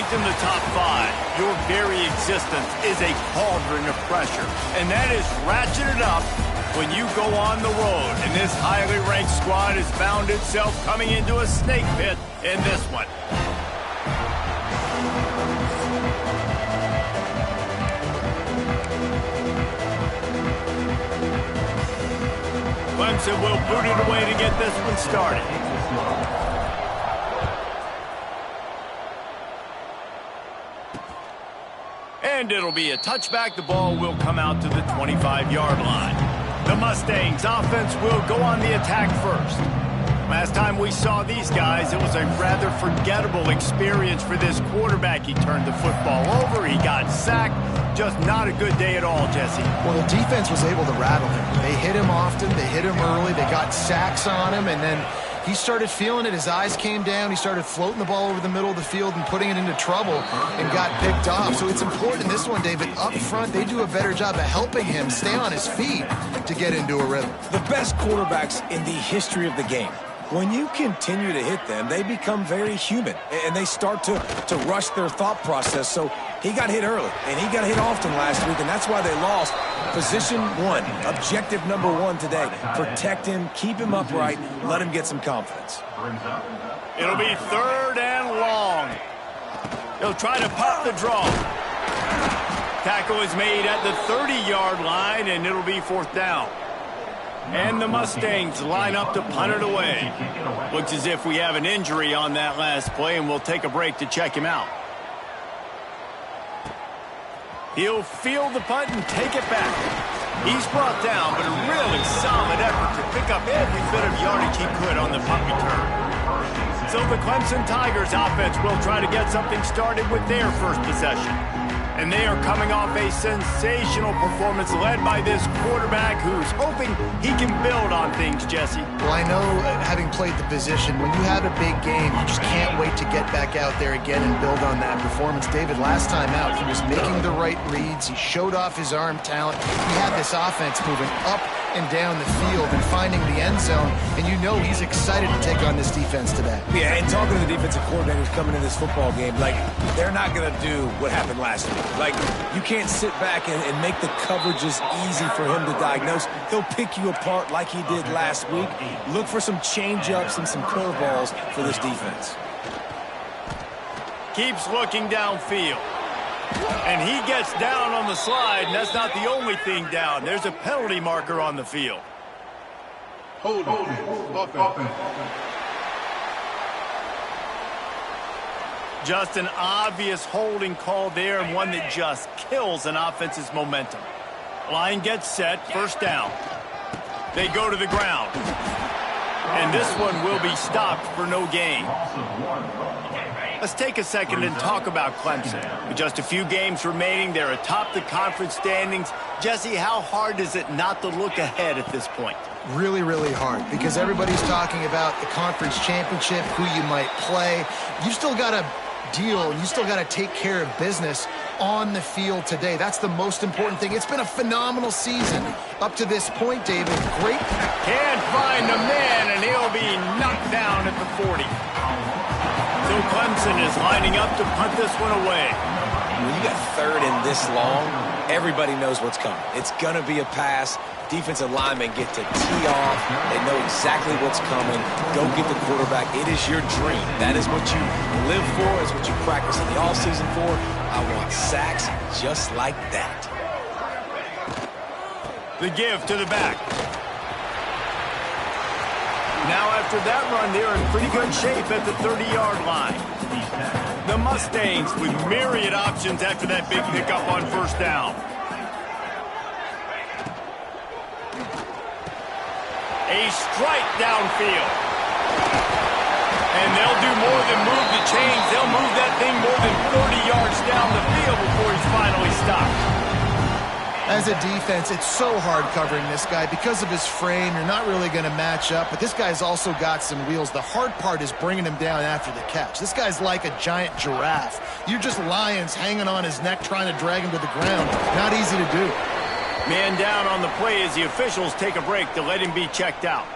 ranked in the top 5, your very existence is a cauldron of pressure. And that is ratcheted up when you go on the road. And this highly ranked squad has found itself coming into a snake pit in this one. Clemson will boot it away to get this one started. And it'll be a touchback. The ball will come out to the 25-yard line. The Mustangs offense will go on the attack first. Last time we saw these guys, it was a rather forgettable experience for this quarterback. He turned the football over. He got sacked. Just not a good day at all, Jesse. Well, the defense was able to rattle him. They hit him often. They hit him early. They got sacks on him, and then he started feeling it. His eyes came down. He started floating the ball over the middle of the field and putting it into trouble and got picked off. So it's important in this one, David. Up front, they do a better job of helping him stay on his feet to get into a rhythm. The best quarterbacks in the history of the game, when you continue to hit them, they become very human, and they start to rush their thought process. So he got hit early, and he got hit often last week, and that's why they lost. Position 1, objective number 1 today. Protect him, keep him upright, let him get some confidence. It'll be 3rd and long. He'll try to pop the draw. Tackle is made at the 30-yard line, and it'll be 4th down. And the Mustangs line up to punt it away. Looks as if we have an injury on that last play, and we'll take a break to check him out. He'll field the punt and take it back. He's brought down, but a really solid effort to pick up every bit of yardage he could on the punt return. So the Clemson Tigers offense will try to get something started with their first possession. And they are coming off a sensational performance led by this quarterback who's hoping he can build on things, Jesse. Well, I know, having played the position, when you have a big game, you just can't wait to get back out there again and build on that performance. David, last time out, he was making the right reads. He showed off his arm talent. He had this offense moving up and down the field and finding the end zone, and you know he's excited to take on this defense today. Yeah, and talking to the defensive coordinators coming into this football game, like, they're not going to do what happened last week. Like, you can't sit back and make the coverages easy for him to diagnose. He'll pick you apart like he did last week. Look for some change-ups and some curveballs for this defense. Keeps looking downfield. And he gets down on the slide, and that's not the only thing down. There's a penalty marker on the field. Hold on. Just an obvious holding call there, and one that just kills an offense's momentum. Line gets set, 1st down. They go to the ground. And this one will be stopped for no gain. Let's take a second and talk about Clemson. With just a few games remaining, they're atop the conference standings. Jesse, how hard is it not to look ahead at this point? Really, really hard, because everybody's talking about the conference championship, who you might play. You still got to deal, and you still got to take care of business on the field today. That's the most important thing. It's been a phenomenal season up to this point, David. Great. Can't find a man, and he'll be knocked down at the 40. So Clemson is lining up to punt this one away. When you got 3rd and this long, everybody knows what's coming. It's going to be a pass. Defensive linemen get to tee off. They know exactly what's coming. Go get the quarterback. It is your dream. That is what you live for. It's what you practice in the offseason for. I want sacks just like that. The give to the back. Now after that run, they're in pretty good shape at the 30-yard line. The Mustangs with myriad options after that big pickup on 1st down. A strike downfield. And they'll do more than move the chains. They'll move that thing more than 30 yards down the field before he's finally stopped. As a defense, it's so hard covering this guy. Because of his frame, you're not really going to match up, but this guy's also got some wheels. The hard part is bringing him down after the catch. This guy's like a giant giraffe. You're just lions hanging on his neck trying to drag him to the ground. Not easy to do. Man down on the play as the officials take a break to let him be checked out.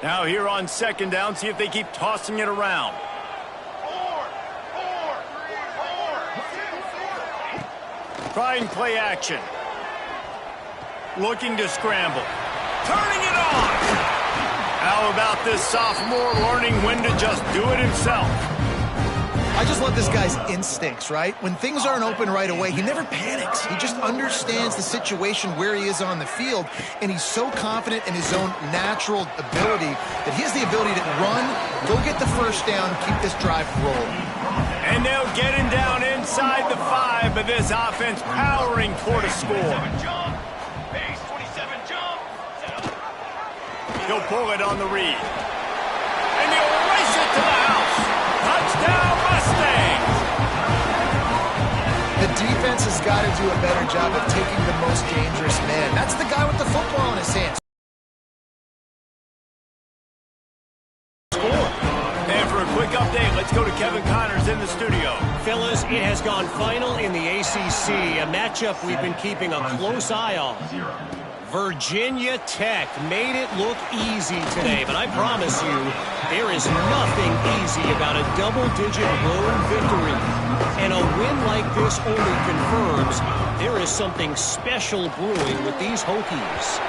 Now here on 2nd down, see if they keep tossing it around. Trying play action. Looking to scramble. Turning it on! How about this sophomore learning when to just do it himself? I just love this guy's instincts, right? When things aren't open right away, he never panics. He just understands the situation where he is on the field, and he's so confident in his own natural ability that he has the ability to run, go get the first down, keep this drive rolling. And they'll get him down inside the 5, but this offense powering toward a score. He'll pull it on the read. And he'll race it to the house. Touchdown, Mustangs! The defense has got to do a better job of taking the most dangerous man. That's the guy with the football in his hands. And for a quick update, let's go to Kevin Connors in the studio. Fellas, it has gone final in the ACC, a matchup we've been keeping a close eye on. Virginia Tech made it look easy today, but I promise you, there is nothing easy about a double-digit road victory. And a win like this only confirms there is something special brewing with these Hokies.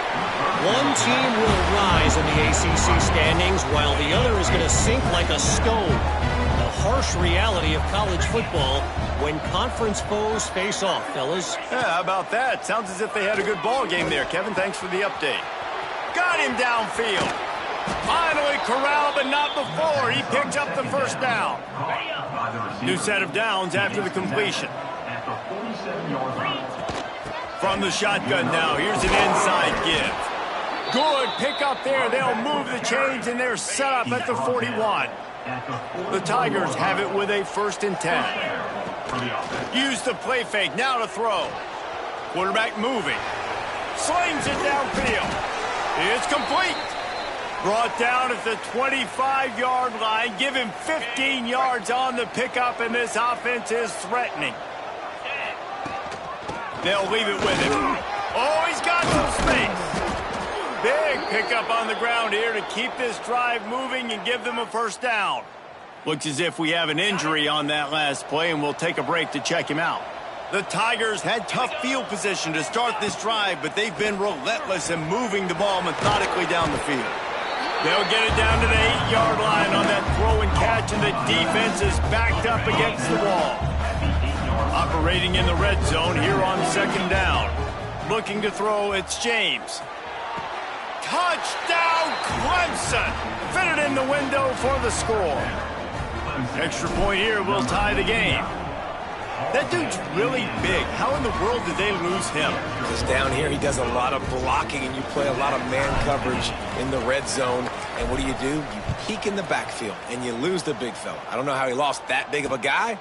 One team will rise in the ACC standings, while the other is going to sink like a stone. The harsh reality of college football when conference foes face off, fellas. Yeah, how about that? Sounds as if they had a good ball game there, Kevin. Thanks for the update. Got him downfield. Finally corralled, but not before. He picked up the first down. New set of downs after the completion. From the shotgun now, here's an inside give. Good pick up there. They'll move the chains, and they're set up at the 41. The Tigers have it with a 1st and 10. Use the play fake. Now to throw. Quarterback moving. Slings it downfield. It's complete. Brought down at the 25-yard line. Give him 15 yards on the pickup, and this offense is threatening. They'll leave it with him. Oh, he's got some space. Big pickup on the ground here to keep this drive moving and give them a 1st down. Looks as if we have an injury on that last play, and we'll take a break to check him out. The Tigers had tough field position to start this drive, but they've been relentless in moving the ball methodically down the field. They'll get it down to the 8-yard line on that throw and catch, and the defense is backed up against the wall. Operating in the red zone here on 2nd down. Looking to throw, it's James. Touchdown, Clemson! Fitted in the window for the score. Extra point here will tie the game. That dude's really big. How in the world did they lose him? Because down here he does a lot of blocking, and you play a lot of man coverage in the red zone. And what do? You peek in the backfield, and you lose the big fella. I don't know how he lost that big of a guy,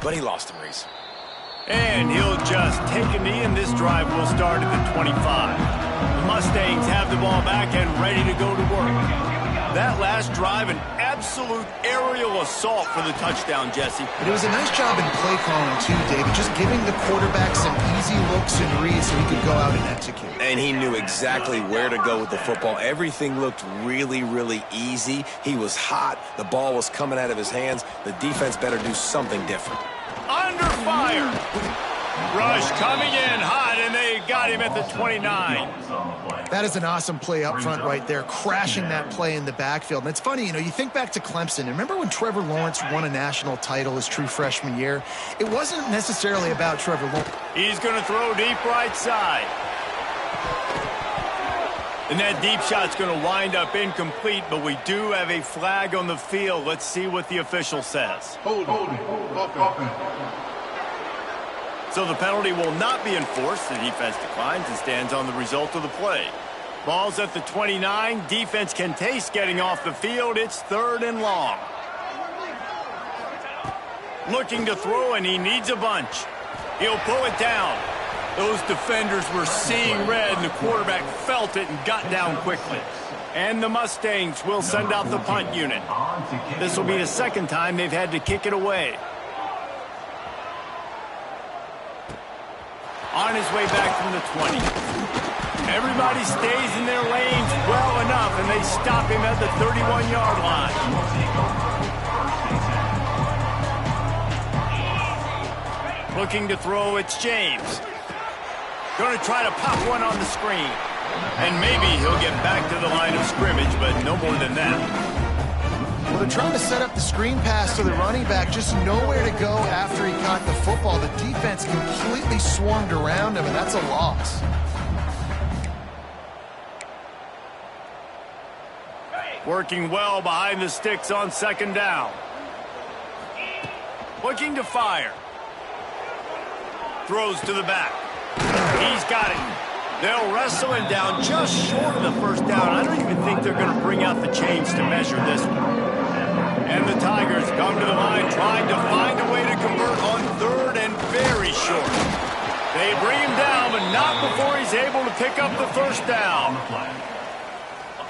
but he lost him, Reese. And he'll just take a knee, and this drive will start at the 25. The Mustangs have the ball back and ready to go to work. That last drive, an absolute aerial assault for the touchdown, Jesse. But it was a nice job in play calling, too, David. Just giving the quarterback some easy looks and reads so he could go out and execute. And he knew exactly where to go with the football. Everything looked really, really easy. He was hot. The ball was coming out of his hands. The defense better do something different. Under fire. Rush coming in hot, and they got him at the 29. That is an awesome play up front right there, crashing that play in the backfield. And it's funny, you think back to Clemson. Remember when Trevor Lawrence won a national title his true freshman year? It wasn't necessarily about Trevor Lawrence. He's going to throw deep right side. And that deep shot's going to wind up incomplete, but we do have a flag on the field. Let's see what the official says. Hold offense. So the penalty will not be enforced. The defense declines and stands on the result of the play. Ball's at the 29. Defense can taste getting off the field. It's 3rd and long. Looking to throw, and he needs a bunch. He'll pull it down. Those defenders were seeing red, and the quarterback felt it and got down quickly. And the Mustangs will send out the punt unit. This will be the 2nd time they've had to kick it away. On his way back from the 20. Everybody stays in their lanes well enough, and they stop him at the 31-yard line. Looking to throw, it's James. Going to try to pop one on the screen. And maybe he'll get back to the line of scrimmage, but no more than that. Well, they're trying to set up the screen pass to the running back, just nowhere to go after he caught the football. The defense completely swarmed around him, and that's a loss. Working well behind the sticks on second down. Looking to fire. Throws to the back. He's got it. They'll wrestle him down just short of the first down. I don't even think they're going to bring out the chains to measure this one. And the Tigers come to the line trying to find a way to convert on third and very short. They bring him down, but not before he's able to pick up the first down.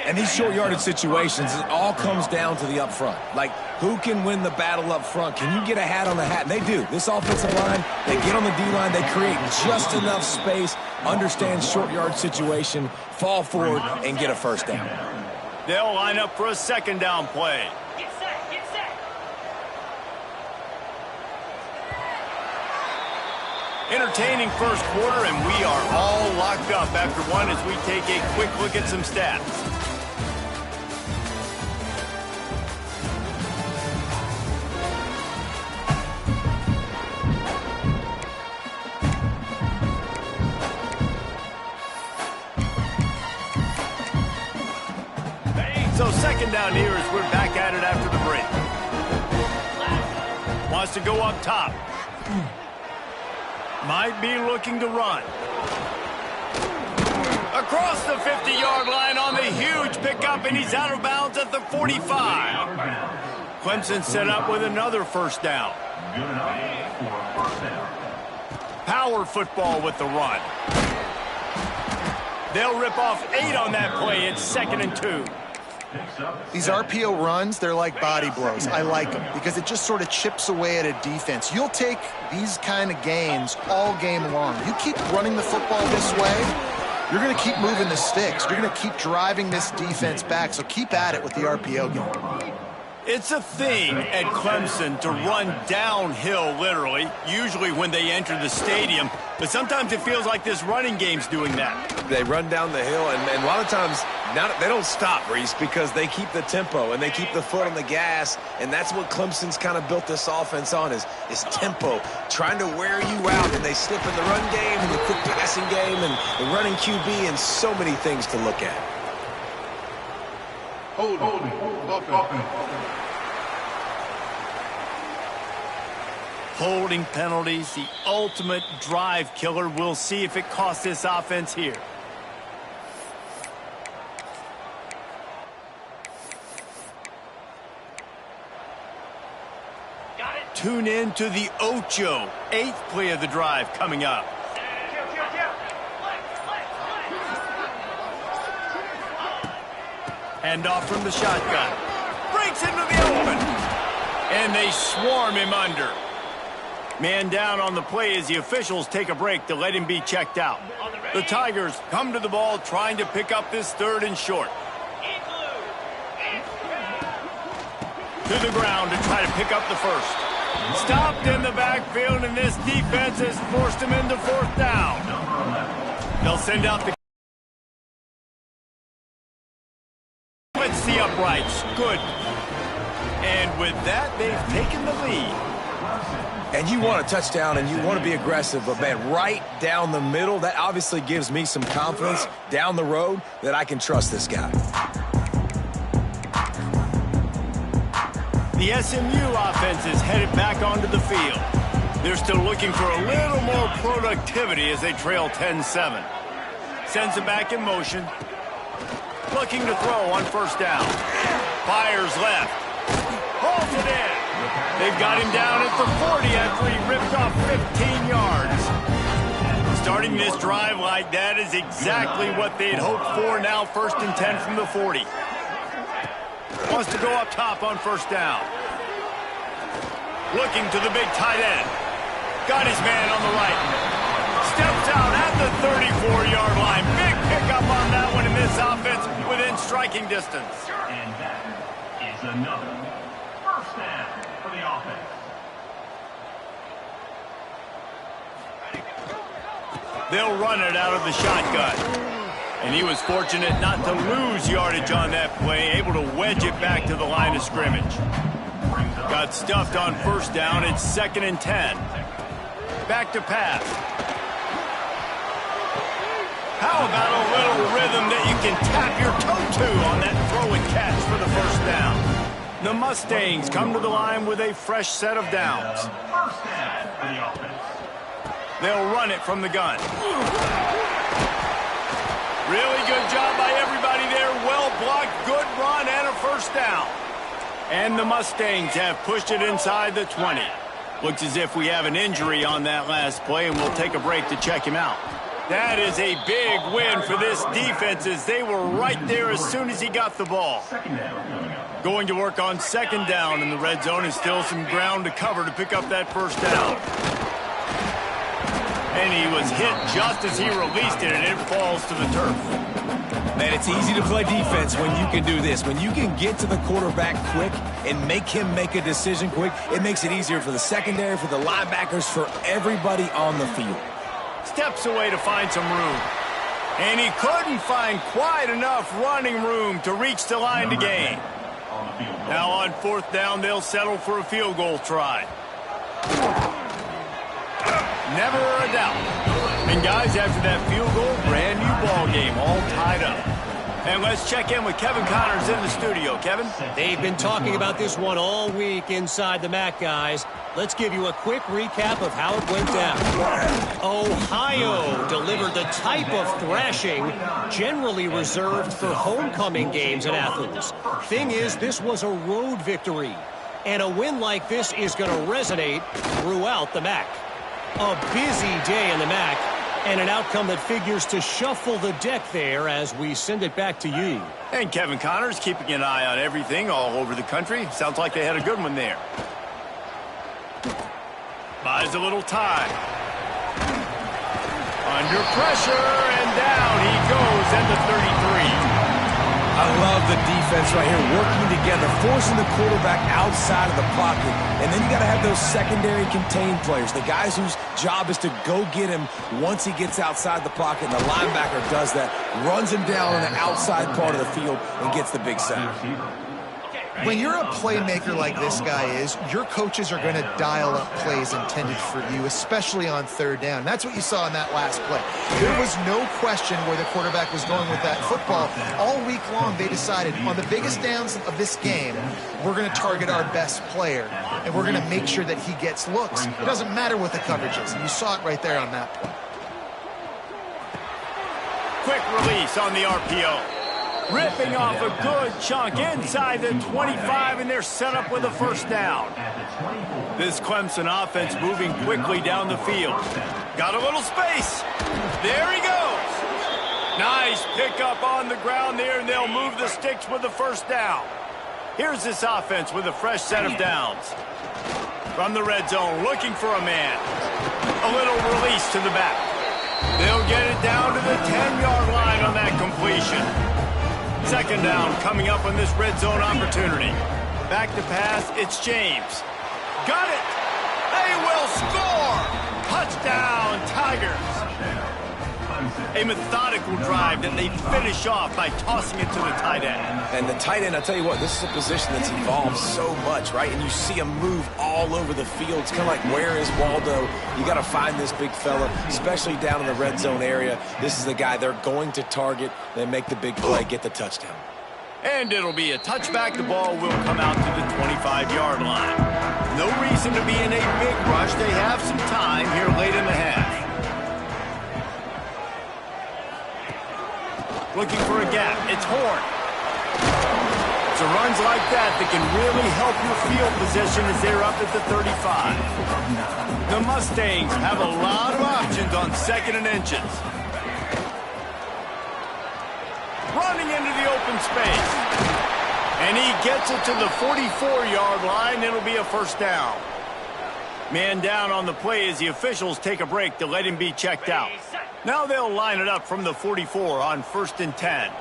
And these short yardage situations, it all comes down to the up front. Like, who can win the battle up front? Can you get a hat on the hat? And they do. This offensive line, they get on the D-line, they create just enough space, understand short yard situation, fall forward, and get a first down. They'll line up for a second down play. Get set, get set. Entertaining first quarter, and we are all locked up after one as we take a quick look at some stats. So second down here as we're back at it after the break. Wants to go up top. Might be looking to run. Across the 50-yard line on the huge pickup, and he's out of bounds at the 45. Clemson set up with another first down. Power football with the run. They'll rip off 8 on that play. It's 2nd and 2. These RPO runs, they're like body blows. I like them because it just sort of chips away at a defense. You'll take these kind of gains all game long. You keep running the football this way, you're going to keep moving the sticks. You're going to keep driving this defense back, so keep at it with the RPO game. It's a thing at Clemson to run downhill, literally, usually when they enter the stadium. But sometimes it feels like this running game's doing that. They run down the hill, and a lot of times they don't stop, Reese, because they keep the tempo and they keep the foot on the gas, and that's what Clemson's kind of built this offense on is tempo, trying to wear you out, and they slip in the run game and the quick passing game and the running QB and so many things to look at. Holding penalties, the ultimate drive killer. We'll see if it costs this offense here. Got it. Tune in to the Ocho, 8th play of the drive coming up. Hand off from the shotgun. Breaks into the open. And they swarm him under. Man down on the play as the officials take a break to let him be checked out. The Tigers come to the ball trying to pick up this 3rd and short. To the ground to try to pick up the first. Stopped in the backfield, and this defense has forced him into 4th down. They'll send out the... Let's see uprights. Good. And with that, they've taken the lead. And you want a touchdown and you want to be aggressive, but man, right down the middle, that obviously gives me some confidence down the road that I can trust this guy. The SMU offense is headed back onto the field. They're still looking for a little more productivity as they trail 10-7. Sends it back in motion. Looking to throw on first down. Fires left. Holds it in. They've got him down at the 40 after he ripped off 15 yards. Starting this drive like that is exactly what they'd hoped for. Now 1st and 10 from the 40. Wants to go up top on first down. Looking to the big tight end. Got his man on the right. Steps out at the 34-yard line. Big pickup on that one in this offense within striking distance. And that is another first down for the offense. They'll run it out of the shotgun. And he was fortunate not to lose yardage on that play, able to wedge it back to the line of scrimmage. Got stuffed on first down. It's 2nd and 10. Back to pass. How about a little rhythm that you can tap your toe to on that throw and catch for the first down? The Mustangs come to the line with a fresh set of downs. First down for the offense. They'll run it from the gun. Really good job by everybody there. Well blocked, good run, and a first down. And the Mustangs have pushed it inside the 20. Looks as if we have an injury on that last play, and we'll take a break to check him out. That is a big win for this defense, as they were right there as soon as he got the ball. Second down coming up. Going to work on 2nd down in the red zone, and still some ground to cover to pick up that first down. And he was hit just as he released it, and it falls to the turf. Man, it's easy to play defense when you can do this. When you can get to the quarterback quick and make him make a decision quick, it makes it easier for the secondary, for the linebackers, for everybody on the field. Steps away to find some room. And he couldn't find quite enough running room to reach the line to gain. Now on 4th down, they'll settle for a field goal try. Never a doubt. And guys, after that field goal, brand new ball game, all tied up. And let's check in with Kevin Connors in the studio. Kevin? They've been talking about this one all week inside the MAC, guys. Let's give you a quick recap of how it went down. Ohio delivered the type of thrashing generally reserved for homecoming games in Athens. Thing is, this was a road victory. And a win like this is going to resonate throughout the MAC. A busy day in the MAC, and an outcome that figures to shuffle the deck there as we send it back to you. And Kevin Connors keeping an eye on everything all over the country. Sounds like they had a good one there. Buys a little time. Under pressure, and down he goes at the 33. I love the defense right here, working together, forcing the quarterback outside of the pocket. And then you got to have those secondary contained players, the guys whose job is to go get him once he gets outside the pocket. And the linebacker does that, runs him down on the outside part of the field and gets the big sack. When you're a playmaker like this guy is, your coaches are going to dial up plays intended for you, especially on 3rd down. That's what you saw in that last play. There was no question where the quarterback was going with that football. All week long, they decided on the biggest downs of this game, we're going to target our best player, and we're going to make sure that he gets looks. It doesn't matter what the coverage is, and you saw it right there on that play. Quick release on the RPO. Ripping off a good chunk inside the 25, and they're set up with a first down. This Clemson offense moving quickly down the field. Got a little space. There he goes. Nice pickup on the ground there, and they'll move the sticks with the first down. Here's this offense with a fresh set of downs. From the red zone, looking for a man. A little release to the back. They'll get it down to the 10-yard line on that completion. 2nd down coming up on this red zone opportunity. Back to pass, it's James. Got it! They will score! Touchdown, Tigers! A methodical drive that they finish off by tossing it to the tight end. And the tight end, I'll tell you what, this is a position that's evolved so much, right? And you see him move all over the field. It's kind of like, where is Waldo? You got to find this big fella, especially down in the red zone area. This is the guy they're going to target. They make the big play, get the touchdown. And it'll be a touchback. The ball will come out to the 25-yard line. No reason to be in a big rush. They have some time here late in the half. Looking for a gap. It's Horn. So runs like that can really help your field position as they're up at the 35. The Mustangs have a lot of options on 2nd and inches. Running into the open space. And he gets it to the 44-yard line. It'll be a first down. Man down on the play as the officials take a break to let him be checked out. Now they'll line it up from the 44 on 1st and 10.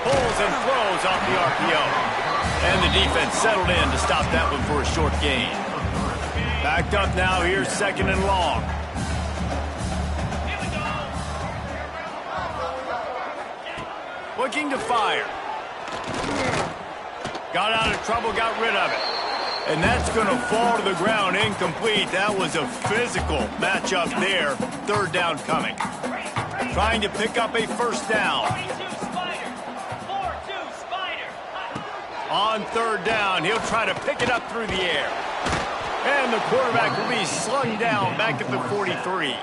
Pulls and throws off the RPO. And the defense settled in to stop that one for a short gain. Backed up now, here's 2nd and long. Looking to fire. Got out of trouble, got rid of it. And that's going to fall to the ground incomplete. That was a physical matchup there. 3rd down coming. Trying to pick up a 1st down. 4-2 Spider. On 3rd down, he'll try to pick it up through the air. And the quarterback will be slung down back at the 43.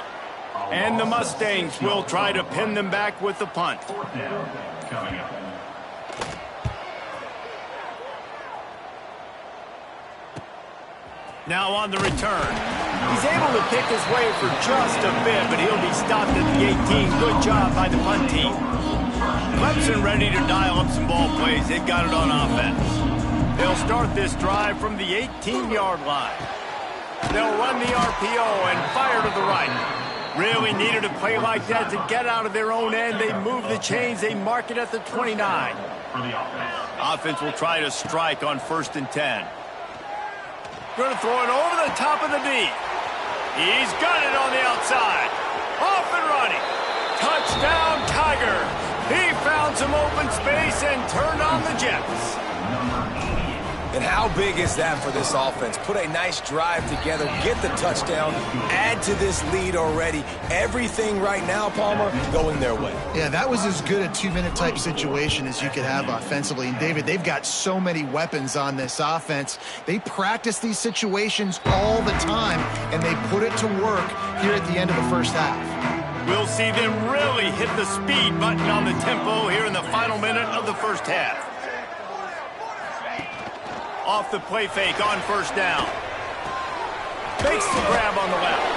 And the Mustangs will try to pin them back with the punt. 4th down coming up. Now on the return. He's able to pick his way for just a bit, but he'll be stopped at the 18. Good job by the punt team. Clemson ready to dial up some ball plays. They've got it on offense. They'll start this drive from the 18-yard line. They'll run the RPO and fire to the right. Really needed a play like that to get out of their own end. They move the chains. They mark it at the 29. For the offense. Offense will try to strike on 1st and 10. Going to throw it over the top of the D. He's got it on the outside. Off and running. Touchdown, Tiger. He found some open space and turned on the Jets. And how big is that for this offense? Put a nice drive together, get the touchdown, add to this lead already. Everything right now, Palmer, going their way. Yeah, that was as good a 2-minute type situation as you could have offensively. And David, they've got so many weapons on this offense. They practice these situations all the time, and they put it to work here at the end of the 1st half. We'll see them really hit the speed button on the tempo here in the final minute of the 1st half. Off the play fake on 1st down. Makes the grab on the left.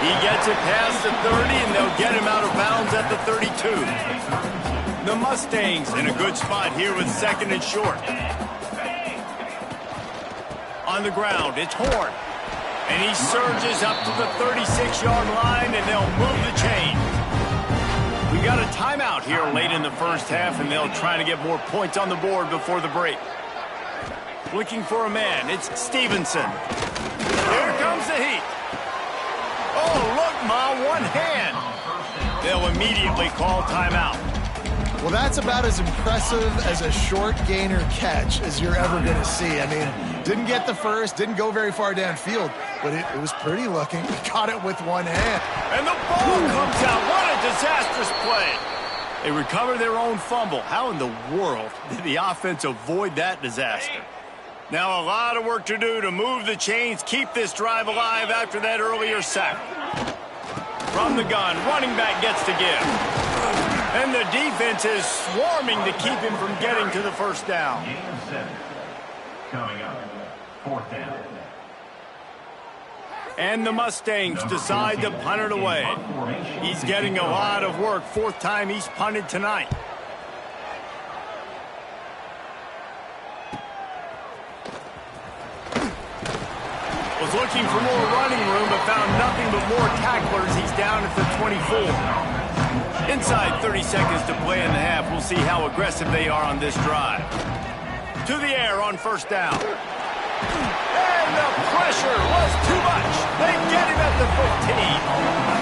He gets it past the 30, and they'll get him out of bounds at the 32. The Mustangs in a good spot here with 2nd and short. On the ground, it's Horn. And he surges up to the 36-yard line, and they'll move the chain. We got a timeout here late in the 1st half, and they'll try to get more points on the board before the break. Looking for a man. It's Stevenson. Here comes the heat. Oh, look, Ma, one hand. They'll immediately call timeout. Well, that's about as impressive as a short gainer catch as you're ever going to see. I mean, didn't get the first, didn't go very far downfield, but it was pretty looking. He caught it with one hand. And the ball comes out. What a disastrous play. They recover their own fumble. How in the world did the offense avoid that disaster? Now a lot of work to do to move the chains, keep this drive alive after that earlier sack. From the gun, running back gets to give. And the defense is swarming to keep him from getting to the 1st down. Game 7 coming up. 4th down. And the Mustangs decide to punt it away. He's getting a lot of work. 4th time he's punted tonight. Was looking for more running room, but found nothing but more tacklers. He's down at the 24. Inside 30 seconds to play in the half. We'll see how aggressive they are on this drive. To the air on 1st down. And the pressure was too much. They get him at the 15.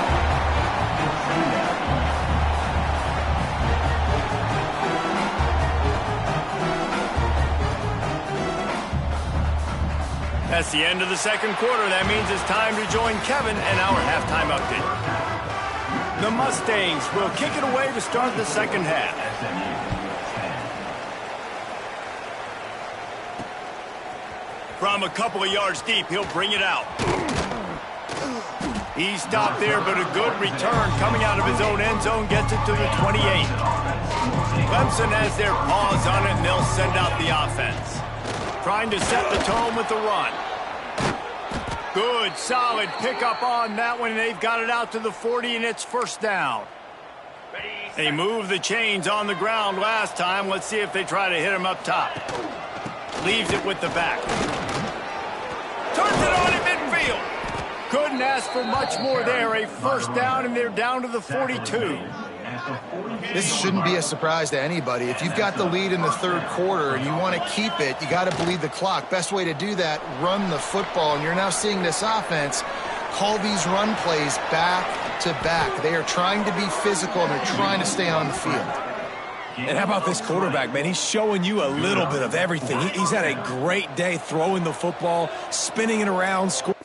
That's the end of the 2nd quarter. That means it's time to join Kevin and our halftime update. The Mustangs will kick it away to start the 2nd half. From a couple of yards deep, he'll bring it out. He stopped there, but a good return coming out of his own end zone gets it to the 28. Clemson has their paws on it, and they'll send out the offense. Trying to set the tone with the run. Good, solid pickup on that one. They've got it out to the 40, and it's 1st down. They moved the chains on the ground last time. Let's see if they try to hit him up top. Leaves it with the back. Turns it on in midfield. Couldn't ask for much more there. A 1st down, and they're down to the 42. This shouldn't be a surprise to anybody. If you've got the lead in the third quarter and you want to keep it, you got to bleed the clock. Best way to do that, run the football. And you're now seeing this offense call these run plays back to back. They are trying to be physical and they're trying to stay on the field. And how about this quarterback, man? He's showing you a little bit of everything. He's had a great day throwing the football, spinning it around, scoring.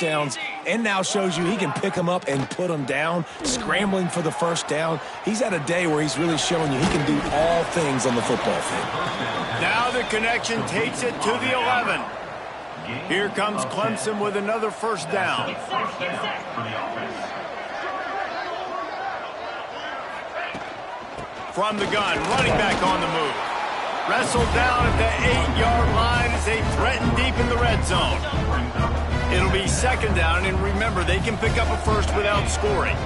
touchdowns, and now shows you he can pick them up and put them down, scrambling for the first down. He's had a day where he's really showing you he can do all things on the football field. Now the connection takes it to the 11. Here comes Clemson with another first down. Get set. From the gun, running back on the move. Wrestled down at the 8-yard line as they threaten deep in the red zone. It'll be second down, and remember, they can pick up a first without scoring.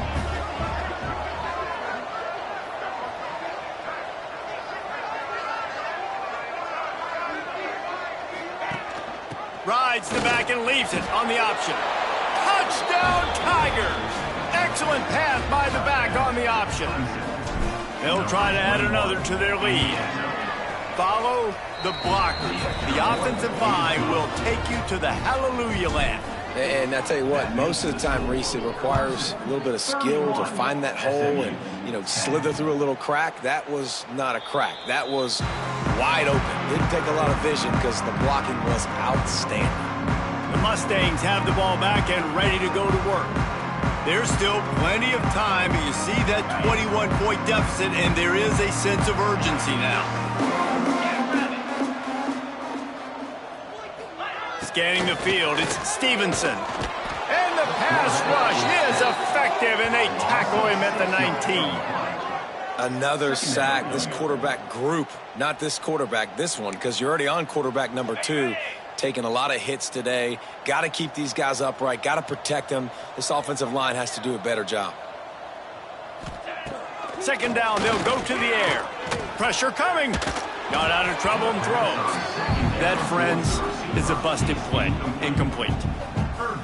Rides the back and leaves it on the option. Touchdown, Tigers! Excellent pass by the back on the option. They'll try to add another to their lead. Follow the blockers. The offensive line will take you to the hallelujah land. And I tell you what, most of the time, Reese, it requires a little bit of skill to find that hole and, slither through a little crack. That was not a crack. That was wide open. Didn't take a lot of vision because the blocking was outstanding. The Mustangs have the ball back and ready to go to work. There's still plenty of time. You see that 21-point deficit, and there is a sense of urgency now. Scanning the field, it's Stevenson. And the pass rush is effective, and they tackle him at the 19. Another sack. This quarterback group, not this quarterback, this one, because you're already on quarterback number 2. Taking a lot of hits today. Got to keep these guys upright. Got to protect them. This offensive line has to do a better job. Second down, they'll go to the air. Pressure coming. Got out of trouble and throws. That, friends, is a busted play. Incomplete.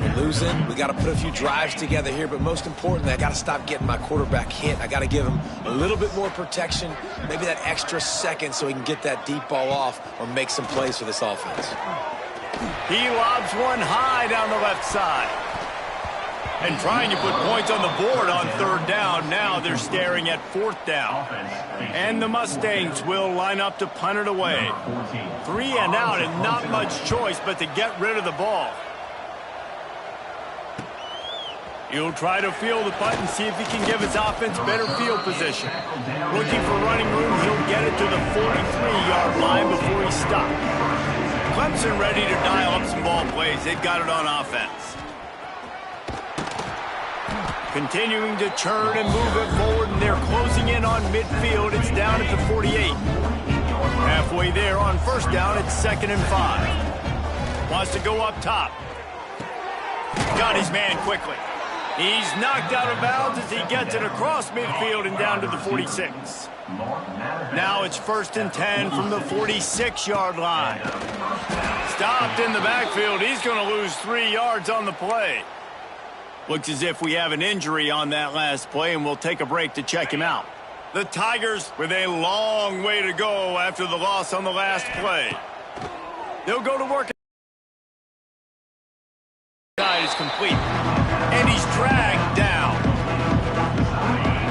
We're losing. We got to put a few drives together here, but most importantly, I got to stop getting my quarterback hit. I got to give him a little bit more protection, maybe that extra second so he can get that deep ball off or make some plays for this offense. He lobs one high down the left side. And trying to put points on the board on third down. Now they're staring at fourth down. And the Mustangs will line up to punt it away. 3 and out, and not much choice but to get rid of the ball. He'll try to field the punt and see if he can give his offense better field position. Looking for running room, he'll get it to the 43-yard line before he stops. Clemson ready to dial up some ball plays. They've got it on offense. Continuing to churn and move it forward, and they're closing in on midfield. It's down at the 48. Halfway there on first down, it's 2nd and 5. Wants to go up top. Got his man quickly. He's knocked out of bounds as he gets it across midfield and down to the 46. Now it's 1st and 10 from the 46-yard line. Stopped in the backfield. He's going to lose 3 yards on the play. Looks as if we have an injury on that last play, and we'll take a break to check him out. The Tigers with a long way to go after the loss on the last play. They'll go to work. Side is complete, and he's dragged down.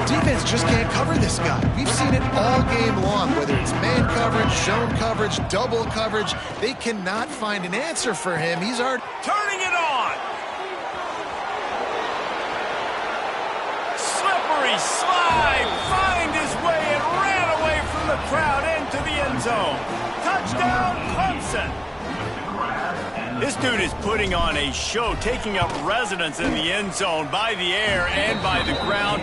Defense just can't cover this guy. We've seen it all game long, whether it's man coverage, zone coverage, double coverage. They cannot find an answer for him. He's already Turning it on. Slippery slide, find his way and ran away from the crowd into the end zone. Touchdown, Clemson. This dude is putting on a show, taking up residence in the end zone by the air and by the ground,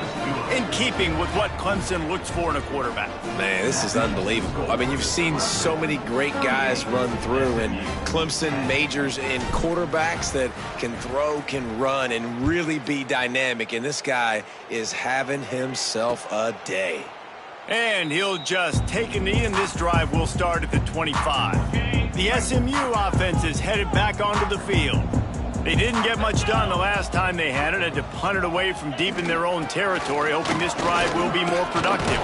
in keeping with what Clemson looks for in a quarterback. Man, this is unbelievable. I mean, you've seen so many great guys run through, and Clemson majors in quarterbacks that can throw, can run, and really be dynamic, and this guy is having himself a day. And he'll just take a knee, and this drive will start at the 25. The SMU offense is headed back onto the field. They didn't get much done the last time they had it. Had to punt it away from deep in their own territory, hoping this drive will be more productive.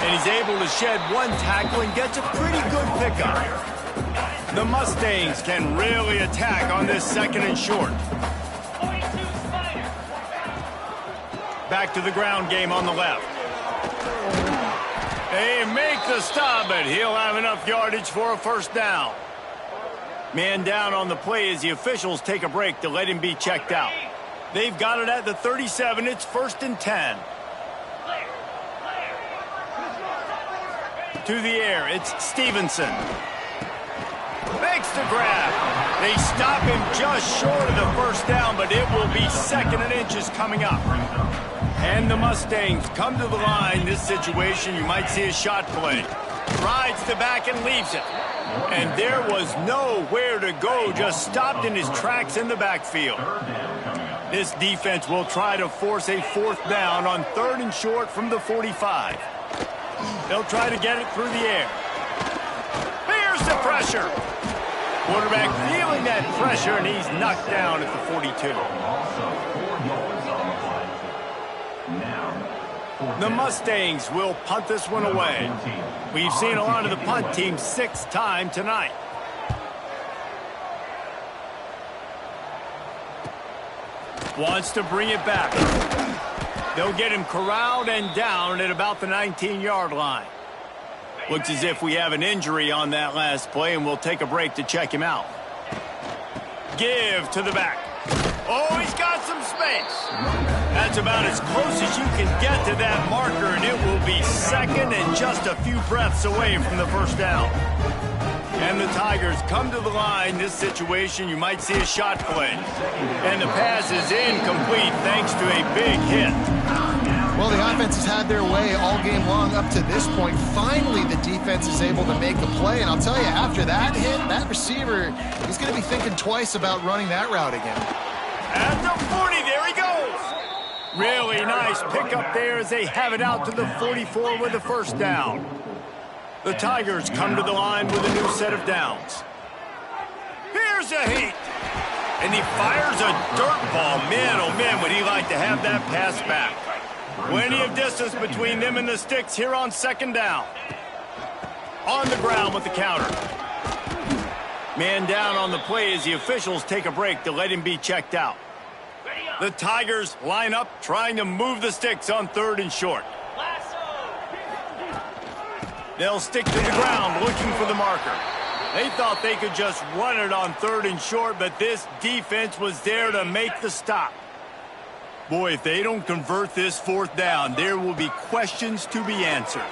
And he's able to shed one tackle and gets a pretty good pickup. The Mustangs can really attack on this 2nd and short. Back to the ground game on the left. They make the stop, but he'll have enough yardage for a first down. Man down on the play as the officials take a break to let him be checked out. They've got it at the 37. It's 1st and 10. To the air, it's Stevenson. Makes the grab. They stop him just short of the first down, but it will be 2nd and inches coming up. And the Mustangs come to the line. This situation, you might see a shot play. Rides the back and leaves it. And there was nowhere to go, just stopped in his tracks in the backfield. This defense will try to force a 4th down on 3rd and short from the 45. They'll try to get it through the air. Here's the pressure. Quarterback feeling that pressure, and he's knocked down at the 42. The Mustangs will punt this one away. We've seen a lot of the punt team 6th time tonight. Wants to bring it back. They'll get him corralled and down at about the 19-yard line. Looks as if we have an injury on that last play, and we'll take a break to check him out. Give to the back. Oh, he's got some space. That's about as close as you can get to that marker, and it will be 2nd and just a few breaths away from the 1st down. And the Tigers come to the line. This situation, you might see a shot play. And the pass is incomplete thanks to a big hit. Well, the offense has had their way all game long up to this point. Finally, the defense is able to make a play. And I'll tell you, after that hit, that receiver, he's going to be thinking twice about running that route again. At the 40, there he goes. Really nice pickup there as they have it out to the 44 with the 1st down. The Tigers come to the line with a new set of downs. Here's a heat. And he fires a dirt ball. Man, oh man, would he like to have that pass back. Plenty of distance between them and the sticks here on 2nd down. On the ground with the counter. Man down on the play as the officials take a break to let him be checked out. The Tigers line up, trying to move the sticks on 3rd and short. They'll stick to the ground looking for the marker. They thought they could just run it on 3rd and short, but this defense was there to make the stop. Boy, if they don't convert this 4th down, there will be questions to be answered.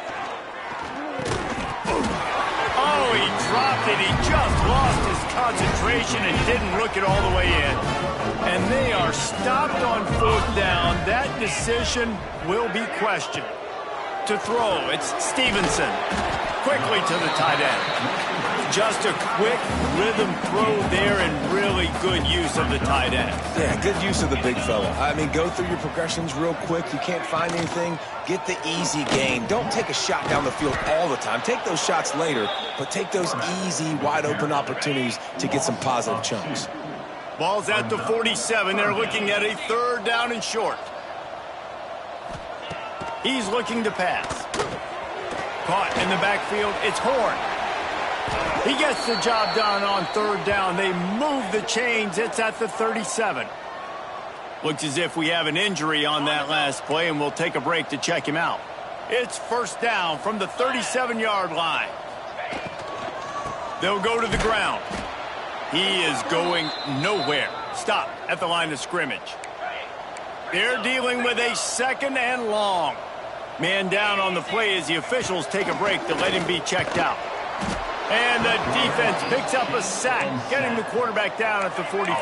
Oh, he dropped it. He just lost his concentration and didn't look it all the way in. And they are stopped on 4th down. That decision will be questioned. To throw, it's Stevenson. Quickly to the tight end. Just a quick rhythm throw there and really good use of the tight end. Yeah, good use of the big fella. I mean, go through your progressions real quick. You can't find anything, get the easy gain. Don't take a shot down the field all the time. Take those shots later, but take those easy, wide-open opportunities to get some positive chunks. Ball's at the 47. They're looking at a 3rd down and short. He's looking to pass. Caught in the backfield. It's Horn. He gets the job done on 3rd down. They move the chains. It's at the 37. Looks as if we have an injury on that last play, and we'll take a break to check him out. It's 1st down from the 37-yard line. They'll go to the ground. He is going nowhere. Stop at the line of scrimmage. They're dealing with a 2nd and long. Man down on the play as the officials take a break to let him be checked out. And the defense picks up a sack, getting the quarterback down at the 44.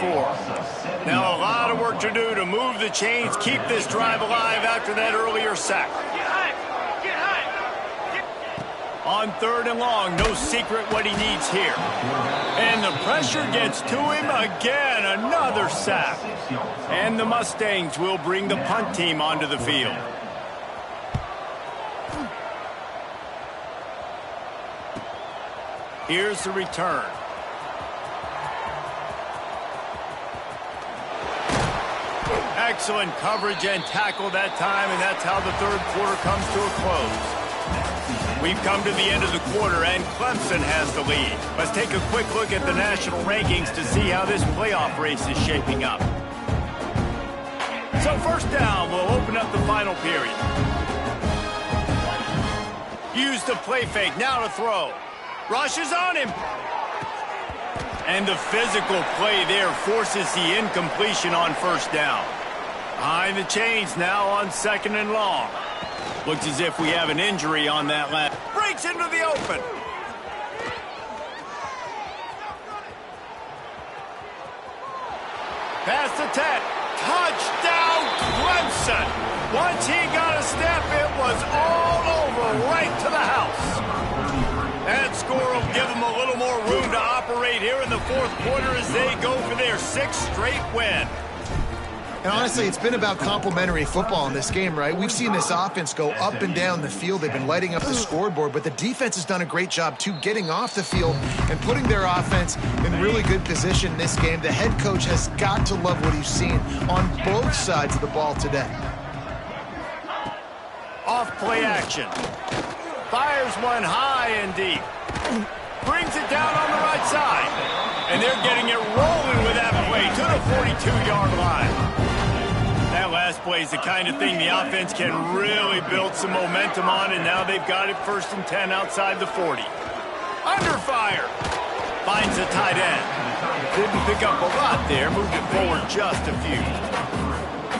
Now a lot of work to do to move the chains, keep this drive alive after that earlier sack. On 3rd and long, no secret what he needs here. And the pressure gets to him again, another sack. And the Mustangs will bring the punt team onto the field. Here's the return. Excellent coverage and tackle that time, and that's how the 3rd quarter comes to a close. We've come to the end of the quarter, and Clemson has the lead. Let's take a quick look at the national rankings to see how this playoff race is shaping up. So 1st down, we'll open up the final period. Use the play fake, now to throw. Rushes on him. And the physical play there forces the incompletion on first down. Behind the chains now on 2nd and long. Looks as if we have an injury on that last. Breaks into the open. Pass to Ted. Touchdown, Clemson. Once he got a step, it was all over right to the house. That score will give them a little more room to operate here in the 4th quarter as they go for their 6th straight win. And honestly, it's been about complementary football in this game, right? We've seen this offense go up and down the field. They've been lighting up the scoreboard, but the defense has done a great job, too, getting off the field and putting their offense in really good position in this game. The head coach has got to love what he's seen on both sides of the ball today. Off play action. Fires one high and deep. Brings it down on the right side. And they're getting it rolling with that play to the 42-yard line. That last play is the kind of thing the offense can really build some momentum on, and now they've got it 1st and 10 outside the 40. Under fire. Finds the tight end. Didn't pick up a lot there, moved it forward just a few.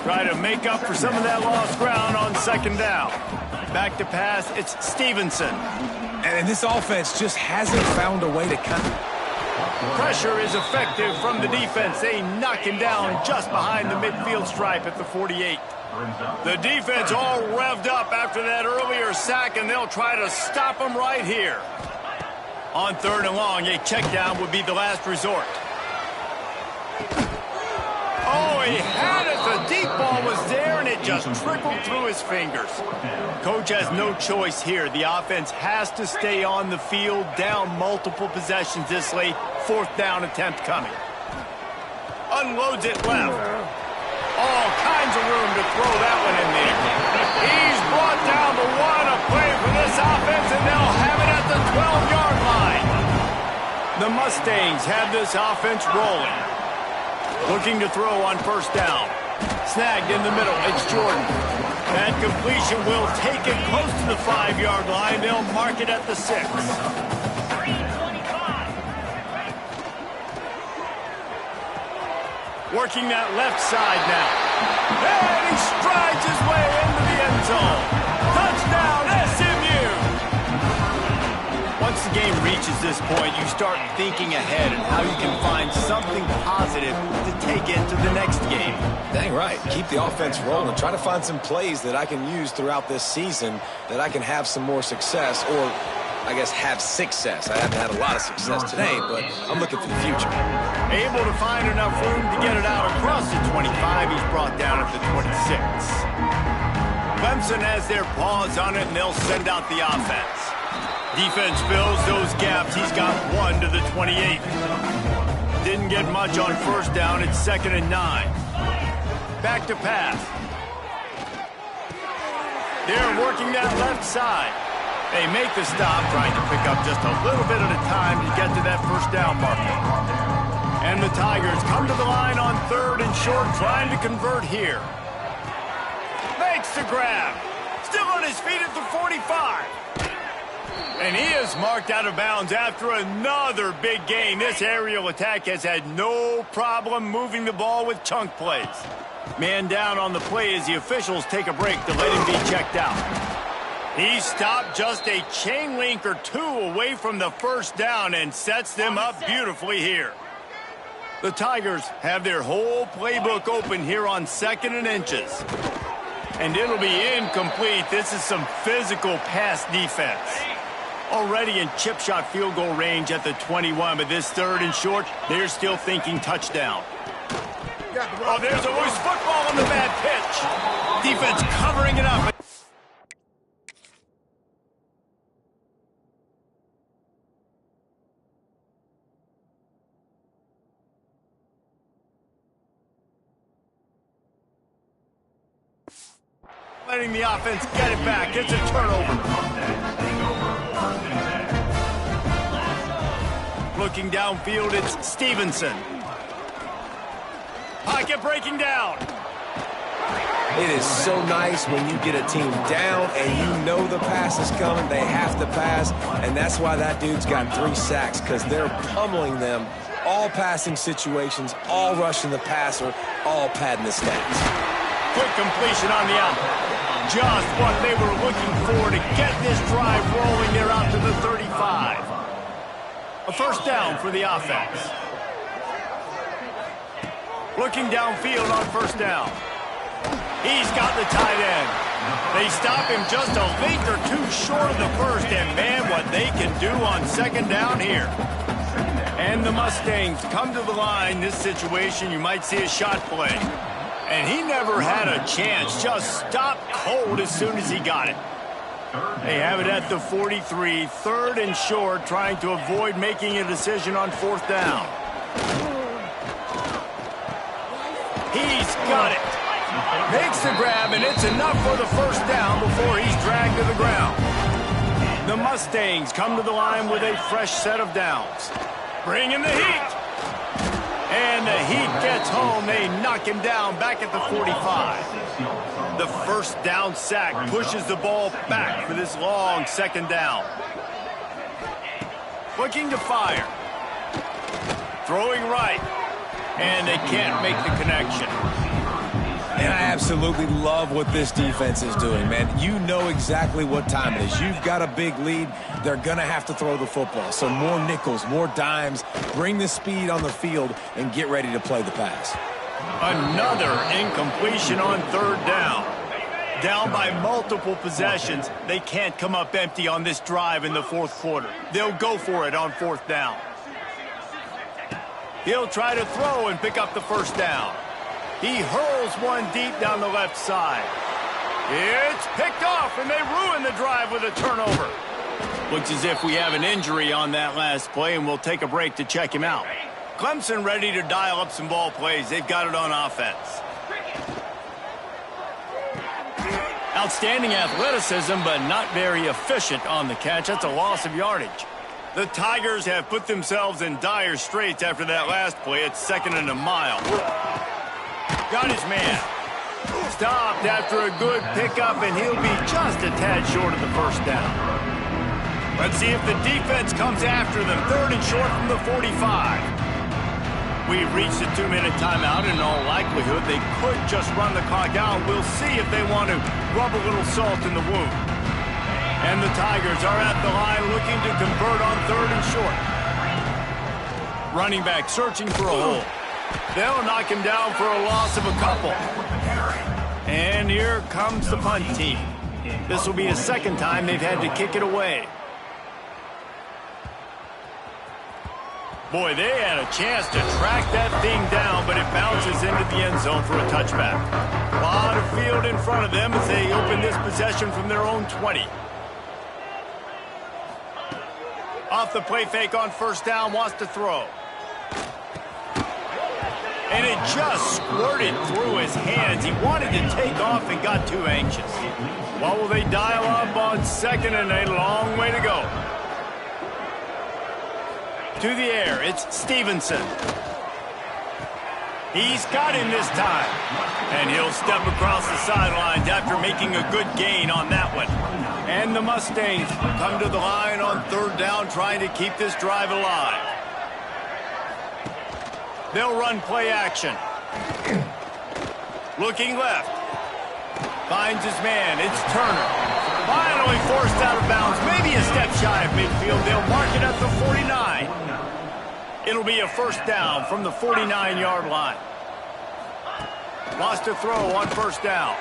Try to make up for some of that lost ground on 2nd down. Back to pass, it's Stevenson. And this offense just hasn't found a way to kind of... Pressure is effective from the defense. They knock him down just behind the midfield stripe at the 48. The defense all revved up after that earlier sack, and they'll try to stop him right here. On 3rd and long, a check down would be the last resort. Oh, he had it. The deep ball was there, and it just trickled through his fingers. Coach has no choice here. The offense has to stay on the field, down multiple possessions this late. 4th down attempt coming. Unloads it left. All kinds of room to throw that one in there. He's brought down the 1, a play for this offense, and they'll have it at the 12-yard line. The Mustangs have this offense rolling. Looking to throw on 1st down. Snagged in the middle. It's Jordan. That completion will take it close to the 5-yard line. They'll mark it at the 6. Working that left side now. And he strides his way into the end zone. Touchdown, SMU! Once the game reaches this point, you start thinking ahead and how you can find something positive to take into the next game. Dang right. Keep the offense rolling. Try to find some plays that I can use throughout this season that I can have some more success, or I guess have success. I haven't had a lot of success today, but I'm looking for the future. Able to find enough room to get it out across the 25. He's brought down at the 26. Clemson has their paws on it, and they'll send out the offense. Defense fills those gaps. He's got 1 to the 28. Didn't get much on 1st down. It's 2nd and 9. Back to pass. They're working that left side. They make the stop, trying to pick up just a little bit at a time to get to that 1st down marker. And the Tigers come to the line on 3rd and short, trying to convert here. Makes the grab. Still on his feet at the 45. And he is marked out of bounds after another big gain. This aerial attack has had no problem moving the ball with chunk plays. Man down on the play as the officials take a break to let him be checked out. He stopped just a chain link or 2 away from the 1st down and sets them up beautifully here. The Tigers have their whole playbook open here on 2nd and inches. And it'll be incomplete. This is some physical pass defense. Already in chip shot field goal range at the 21, but this 3rd and short, they're still thinking touchdown. Oh, there's a loose football on the bad pitch. Defense covering it up. Letting the offense get it back. It's a turnover. Looking downfield, it's Stevenson. Pocket breaking down. It is so nice when you get a team down and you know the pass is coming. They have to pass, and that's why that dude's got 3 sacks, because they're pummeling them all passing situations, all rushing the passer, all padding the stats. Quick completion on the out. Just what they were looking for to get this drive rolling. They're out to the 35. A first down for the offense. Looking downfield on first down. He's got the tight end. They stop him just a length or two short of the first, and man, what they can do on second down here. And the Mustangs come to the line. This situation, you might see a shot play. And he never had a chance, just stopped cold as soon as he got it. They have it at the 43, third and short, trying to avoid making a decision on fourth down. He's got it. Makes the grab, and it's enough for the first down before he's dragged to the ground. The Mustangs come to the line with a fresh set of downs. Bring in the heat. And the heat gets home. They knock him down back at the 45. The first down sack pushes the ball back for this long second down. Looking to fire. Throwing right. And they can't make the connection. And I absolutely love what this defense is doing, man. You know exactly what time it is. You've got a big lead. They're going to have to throw the football. So more nickels, more dimes. Bring the speed on the field and get ready to play the pass. Another incompletion on third down. Down by multiple possessions. They can't come up empty on this drive in the fourth quarter. They'll go for it on fourth down. He'll try to throw and pick up the first down. He hurls one deep down the left side. It's picked off, and they ruin the drive with a turnover. Looks as if we have an injury on that last play, and we'll take a break to check him out. Clemson ready to dial up some ball plays. They've got it on offense. Outstanding athleticism, but not very efficient on the catch. That's a loss of yardage. The Tigers have put themselves in dire straits after that last play. It's second and a mile. Got his man. Stopped after a good pickup, and he'll be just a tad short of the first down. Let's see if the defense comes after them. Third and short from the 45. We've reached a 2-minute timeout. In all likelihood, they could just run the clock out. We'll see if they want to rub a little salt in the wound. And the Tigers are at the line looking to convert on third and short. Running back searching for a hole. They'll knock him down for a loss of a couple. And here comes the punt team. This will be the second time they've had to kick it away. Boy, they had a chance to track that thing down, but it bounces into the end zone for a touchback. A lot of field in front of them as they open this possession from their own 20. Off the play fake on first down, wants to throw. And it just squirted through his hands. He wanted to take off and got too anxious. What will they dial up on second and a long way to go? To the air, it's Stevenson. He's got him this time. And he'll step across the sidelines after making a good gain on that one. And the Mustangs come to the line on third down, trying to keep this drive alive. They'll run play action. Looking left. Finds his man. It's Turner. Finally forced out of bounds. Maybe a step shy of midfield. They'll mark it at the 49. It'll be a first down from the 49-yard line. Lost a throw on first down.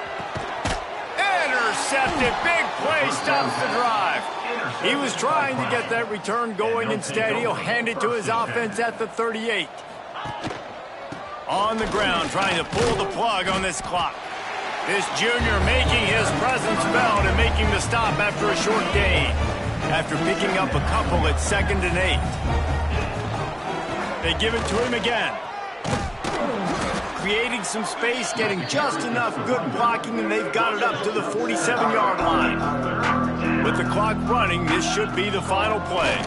Intercepted. Big play stops the drive. He was trying to get that return going. Instead, he'll hand it to his offense at the 38. On the ground, trying to pull the plug on this clock. This junior making his presence felt and making the stop after a short gain. After picking up a couple at 2nd and 8. They give it to him again. Creating some space, getting just enough good blocking, and they've got it up to the 47-yard line. With the clock running, this should be the final play.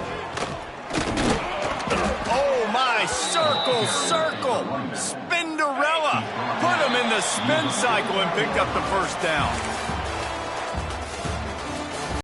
Oh, my, circle, Spinderella. Put him in the spin cycle and picked up the first down.